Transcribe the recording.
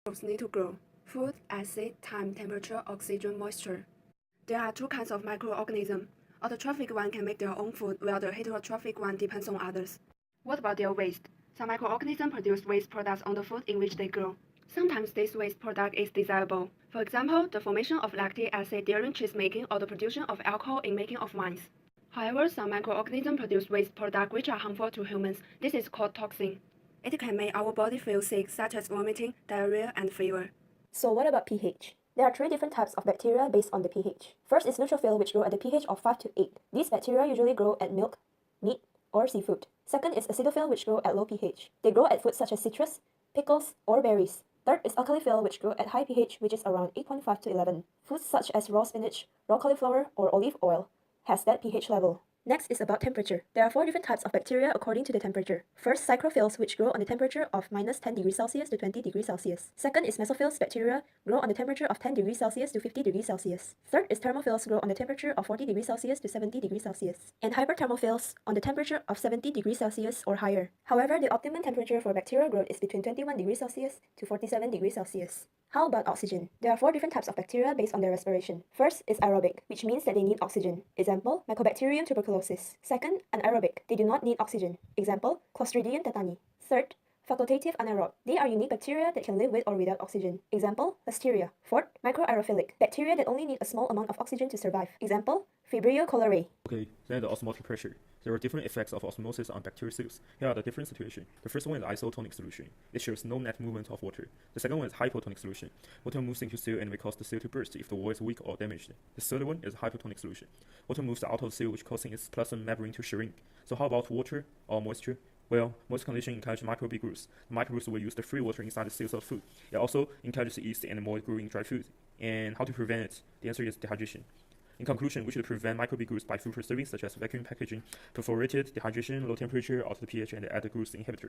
microbes need to grow: food, acid, time, temperature, oxygen, moisture. There are two kinds of microorganisms. Autotrophic one can make their own food, while the heterotrophic one depends on others. What about their waste? Some microorganisms produce waste products on the food in which they grow. Sometimes this waste product is desirable. For example, the formation of lactic acid during cheese making or the production of alcohol in making of wines. However, some microorganisms produce waste products which are harmful to humans. This is called toxin. It can make our body feel sick, such as vomiting, diarrhea, and fever. So what about pH? There are three different types of bacteria based on the pH. First is neutrophil, which grow at the pH of 5 to 8. These bacteria usually grow at milk, meat, or seafood. Second is acidophil, which grow at low pH. They grow at foods such as citrus, pickles, or berries. Third is alkaliophil, which grow at high pH, which is around 8.5 to 11. Foods such as raw spinach, raw cauliflower, or olive oil has that pH level. Next is about temperature. There are four different types of bacteria according to the temperature. First, psychrophils, which grow on the temperature of minus 10 degrees Celsius to 20 degrees Celsius. Second is mesophils, bacteria grow on the temperature of 10 degrees Celsius to 50 degrees Celsius. Third is thermophils, grow on the temperature of 40 degrees Celsius to 70 degrees Celsius. And hyperthermophils on the temperature of 70 degrees Celsius or higher. However, the optimum temperature for bacterial growth is between 21 degrees Celsius to 47 degrees Celsius. How about oxygen? There are four different types of bacteria based on their respiration. First is aerobic, which means that they need oxygen. Example, Mycobacterium tuberculosis. Second, anaerobic. They do not need oxygen. Example, Clostridium tetani. Third, facultative anaerobe. They are unique bacteria that can live with or without oxygen. Example, Listeria. Fourth, microaerophilic. Bacteria that only need a small amount of oxygen to survive. Example, Vibrio cholerae. Okay, then the osmotic pressure. There are different effects of osmosis on bacterial cells. Here are the different situations. The first one is isotonic solution. It shows no net movement of water. The second one is hypotonic solution. Water moves into cell and may cause the cell to burst if the wall is weak or damaged. The third one is hypotonic solution. Water moves out of the cell, which causing its plasma membrane to shrink. So how about water or moisture? Well, moist condition encourages microbe growth. The microbes will use the free water inside the cells of food. It also encourages yeast and mold growing dry food. And how to prevent it? The answer is dehydration. In conclusion, we should prevent microbe growth by food preserving such as vacuum packaging, perforated, dehydration, low temperature, altered pH, and added growth inhibitor.